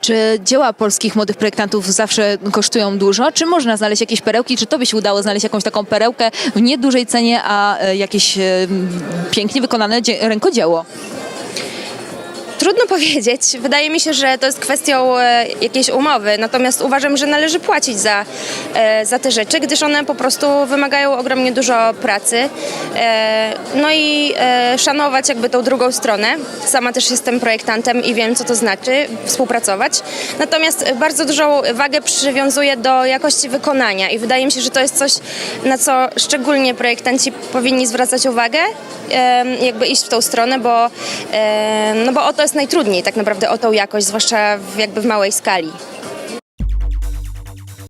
Czy dzieła polskich młodych projektantów zawsze kosztują dużo? Czy można znaleźć jakieś perełki? Czy tobie się udało znaleźć jakąś taką perełkę w niedużej cenie, a jakieś pięknie wykonane rękodzieło? Trudno powiedzieć. Wydaje mi się, że to jest kwestią jakiejś umowy, natomiast uważam, że należy płacić za te rzeczy, gdyż one po prostu wymagają ogromnie dużo pracy. No i szanować jakby tą drugą stronę. Sama też jestem projektantem i wiem, co to znaczy współpracować. Natomiast bardzo dużą wagę przywiązuję do jakości wykonania i wydaje mi się, że to jest coś, na co szczególnie projektanci powinni zwracać uwagę, jakby iść w tą stronę, bo o to jest najtrudniej tak naprawdę, o tą jakość, zwłaszcza jakby w małej skali.